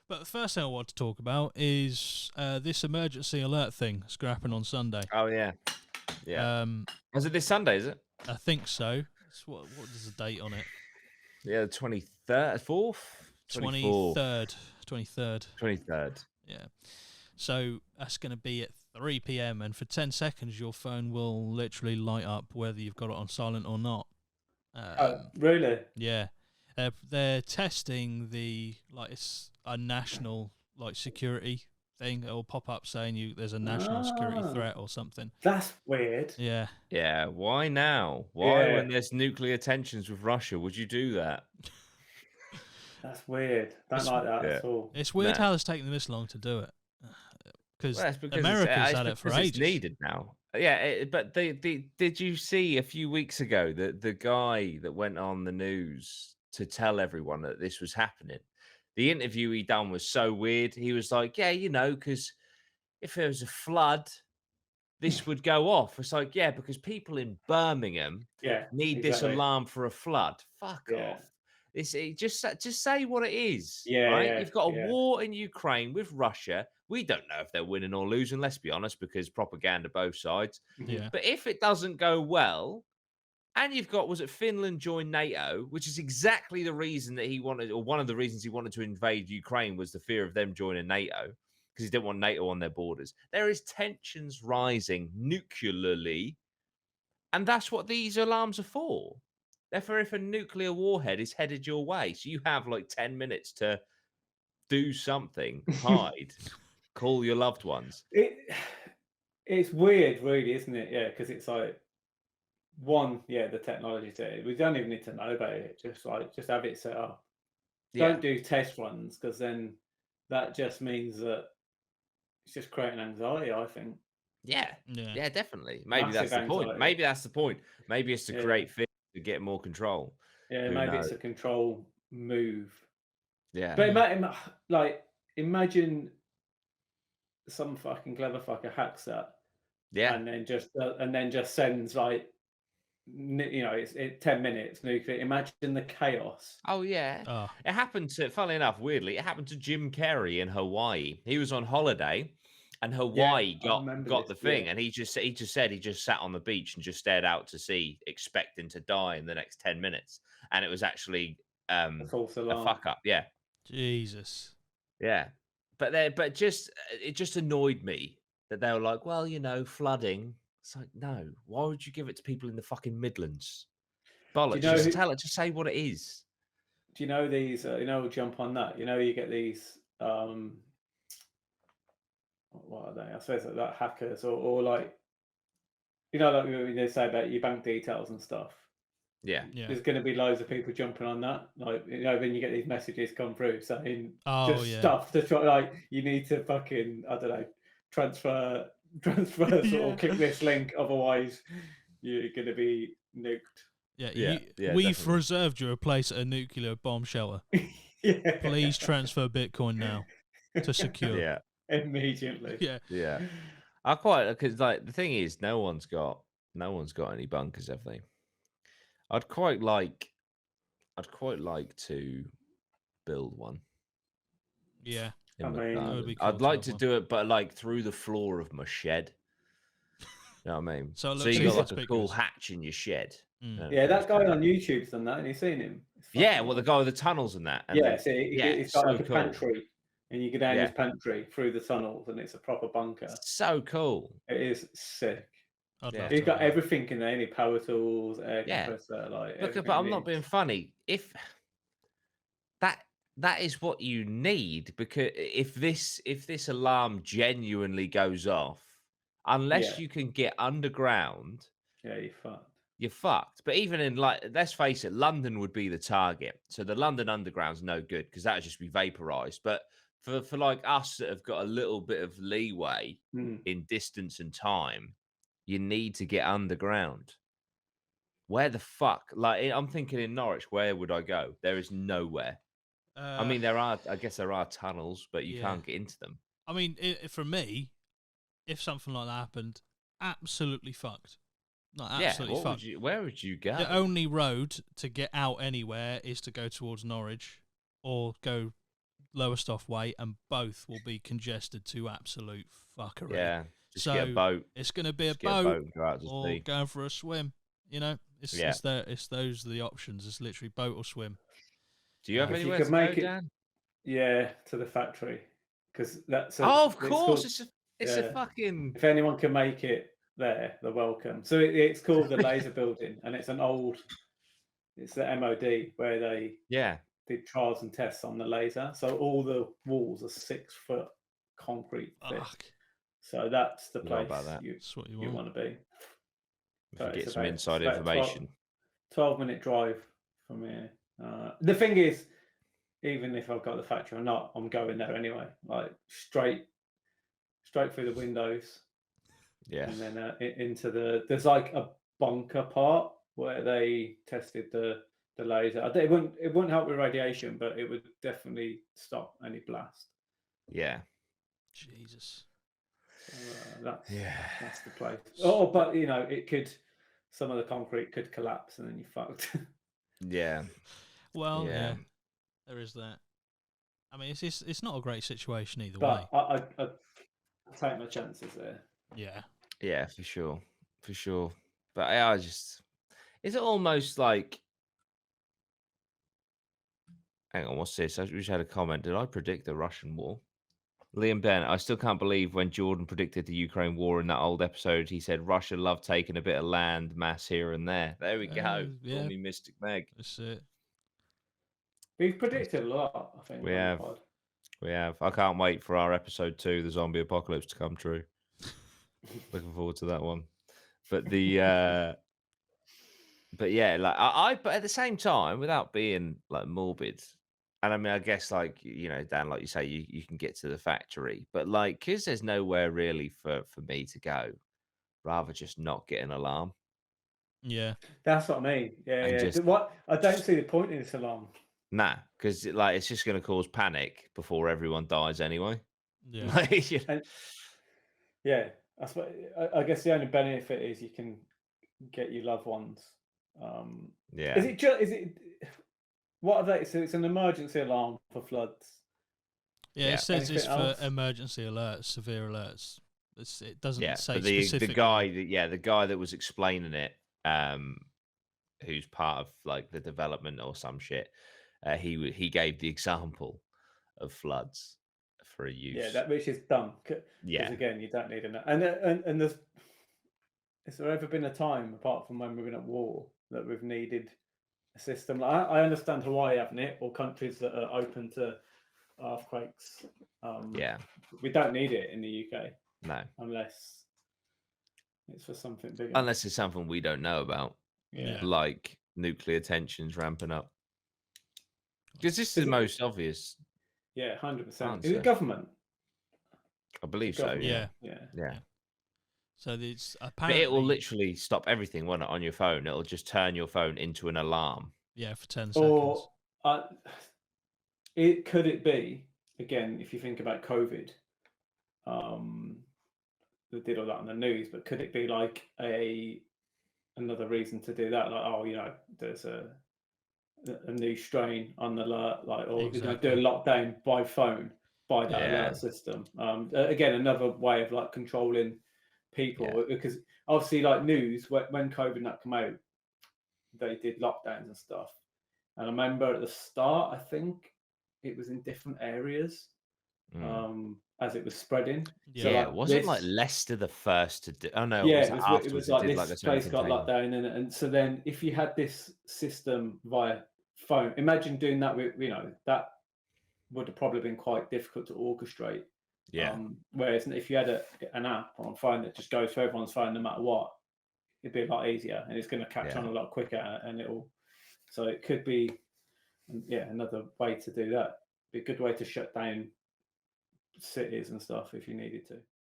But the first thing I want to talk about is this emergency alert thing that's going to happen on Sunday. Oh yeah, yeah. Um, Was it this Sunday? Is it? I think so. What is the date on it? Yeah, the 23rd, 4th, 24th, 23rd. 23rd. 23rd. Yeah. So that's going to be at 3 p.m. and for 10 seconds your phone will literally light up whether you've got it on silent or not. Really? Yeah. They're testing it's a national security thing. It will pop up saying there's a national security threat or something. That's weird. Yeah. Yeah, why now? Why, when there's nuclear tensions with Russia, would you do that? That's weird. Don't like that at all. It's weird how it's taking them this long to do it. Because America's had it for ages. It's needed now. Yeah, but did you see a few weeks ago that the guy that went on the news to tell everyone that this was happening? The interview he done was so weird. He was like, yeah, because if there was a flood, this would go off. It's like, yeah, because people in Birmingham need this alarm for a flood. Fuck off. Just say what it is. Right? You've got a war in Ukraine with Russia. We don't know if they're winning or losing, let's be honest, because propaganda both sides. Yeah. But if it doesn't go well, and you've got, was it Finland joined NATO, which is exactly the reason that he wanted, or one of the reasons he wanted to invade Ukraine was the fear of them joining NATO, because he didn't want NATO on their borders. There is tensions rising nuclearly, and that's what these alarms are for. Therefore, if a nuclear warhead is headed your way, so you have like 10 minutes to do something, hide, call your loved ones. It's weird, really, isn't it? Yeah, because it's like, the technology there. We don't even need to know about it. Just have it set up. Don't do test runs, because then that just means that it's just creating anxiety, I think. Yeah, definitely. Maybe that's the point. Maybe that's the point. Maybe it's to create fear to get more control. Yeah, maybe it's a control move. Yeah, but imagine some fucking clever fucker hacks that. Yeah, and then just sends it's 10 minutes nuclear. Imagine the chaos. Oh yeah. It happened to, funnily enough, weirdly, it happened to Jim Carrey in Hawaii. He was on holiday, and Hawaii got the thing, and he just said he just sat on the beach and just stared out to sea, expecting to die in the next 10 minutes, and it was actually a fuck up. Yeah, Jesus. Yeah, but it just annoyed me that they were like, well, flooding. It's like, no, why would you give it to people in the fucking Midlands? Bollocks, just say what it is. Do you know these, jump on that, you get these, what are they? I suppose like hackers or like, like when they say about your bank details and stuff. Yeah. There's going to be loads of people jumping on that. Like, when you get these messages come through saying stuff to try, like, you need to fucking, I don't know, transfer or click this link, otherwise you're going to be nuked. We've reserved you a place at a nuclear bomb shelter. Please transfer Bitcoin now to secure. Yeah, immediately. Yeah. I quite, because like the thing is, no one's got any bunkers, have they? I'd quite like to build one. Yeah. I'd like to do it, but like through the floor of my shed. You know what I mean? So you got like a cool hatch in your shed. Yeah, that guy on YouTube's done that. Have you seen him? Yeah, well, the guy with the tunnels and that. And it's got like a pantry, and you go down his pantry through the tunnels, and it's a proper bunker. So cool. It is sick. He's got everything in there. Any power tools, air compressor, Look, but I'm not being funny. If that is what you need, because if this alarm genuinely goes off, unless you can get underground, you're fucked. You're fucked. But even in, like, let's face it, London would be the target. So the London Underground's no good because that would just be vaporized. But for like us that have got a little bit of leeway in distance and time, you need to get underground. Where the fuck? Like, I'm thinking in Norwich, where would I go? There is nowhere. I mean, I guess there are tunnels, but you can't get into them. I mean, for me, if something like that happened, absolutely fucked. Like, absolutely fucked. Where would you go? The only road to get out anywhere is to go towards Norwich or go lowest off weight, and both will be congested to absolute fuckery. Yeah. Just So get a boat. it's going to be a Just get a boat boat and go out to or sea. going for a swim. You know, it's Yeah. it's those are the options. It's literally boat or swim. Do you have If you anywhere could to go, make it, Dan? yeah, to the factory, because that's Oh, of it's course. called, It's a yeah. fucking. If anyone can make it there, they're welcome. So it's called the Laser Building, and it's it's the MOD where they Yeah. did trials and tests on the laser. So all the walls are 6 foot concrete thick. Fuck. So that's the Forgot place about that. That's what you you want. want to be. If But you it's get some about- inside it's about information. 12-minute drive from here. The thing is, even if I've got the factory or not, I'm going there anyway. Like straight through the windows, Yeah. and then into there's like a bunker part where they tested the laser. It wouldn't help with radiation, but it would definitely stop any blast. Yeah. Jesus. So, that's the place. S- Oh, but you know, some of the concrete could collapse and then you're fucked. Yeah. Well, Yeah. yeah, there is that. I mean, it's not a great situation either way. But I take my chances there. Yeah. Yeah, for sure. For sure. But I just. Is it almost like. Hang on, what's this? I just had a comment. Did I predict the Russian war? Liam Bennett, I still can't believe when Jordan predicted the Ukraine war in that old episode, he said Russia loved taking a bit of land mass here and there. There we go. Yeah. Call me Mystic Meg. That's it. We've predicted a lot, I think. We on the have. pod. We have. I can't wait for our episode 2, the zombie apocalypse, to come true. Looking forward to that one. But the but yeah, like but at the same time, without being like morbid, and I mean, I guess like Dan, like you say, you can get to the factory, but like because there's nowhere really for me to go, rather just not get an alarm. Yeah. That's what I mean. Yeah, And yeah. just- What I don't see the point in this alarm. Nah, because like it's just going to cause panic before everyone dies anyway. Yeah. Like, And yeah, that's what I guess the only benefit is you can get your loved ones. yeah, Is it what are they? So it's an emergency alarm for floods. Yeah, Yeah. it says it's Anything for else? emergency alerts, severe alerts. It doesn't yeah. say But the specifically. the guy that was explaining it, who's part of like the development or some shit, he gave the example of floods for a use. Yeah, that which is dumb. Because Yeah. again, you don't need an and there's. Has there ever been a time, apart from when we've been at war, that we've needed a system? Like, I understand Hawaii having it, or countries that are open to earthquakes. Yeah. We don't need it in the UK No, unless it's for something bigger. unless it's something we don't know about, Yeah. like nuclear tensions ramping up. Because this is the most obvious. Yeah, 100%. Is Answer. it government? I believe so. Government. Yeah. Yeah. Yeah. So it's But apparently it will literally stop everything, won't it, on your phone? It'll just turn your phone into an alarm. yeah for 10 Or seconds. could it be, again, if you think about COVID, they did all that on the news, but could it be like another reason to do that? Like, oh, there's a new strain on alert, like, or do a Exactly. lockdown by phone by that Yeah. alert system. Again, another way of like controlling people, Yeah. because obviously, like news when COVID not come out, they did lockdowns and stuff. And I remember at the start, I think it was in different areas as it was spreading. Yeah. So, Yeah, like, wasn't this- like Leicester the first to do? Oh no, yeah, was it was afterwards. like It did this like its own place got containment. locked down, and so then if you had this system via phone, imagine doing that with that would have probably been quite difficult to orchestrate. Yeah, Whereas if you had an app on phone that just goes to everyone's phone no matter what, it'd be a lot easier, and it's going to catch Yeah. on a lot quicker, and so it could be another way to do that. Be a good way to shut down cities and stuff if you needed to.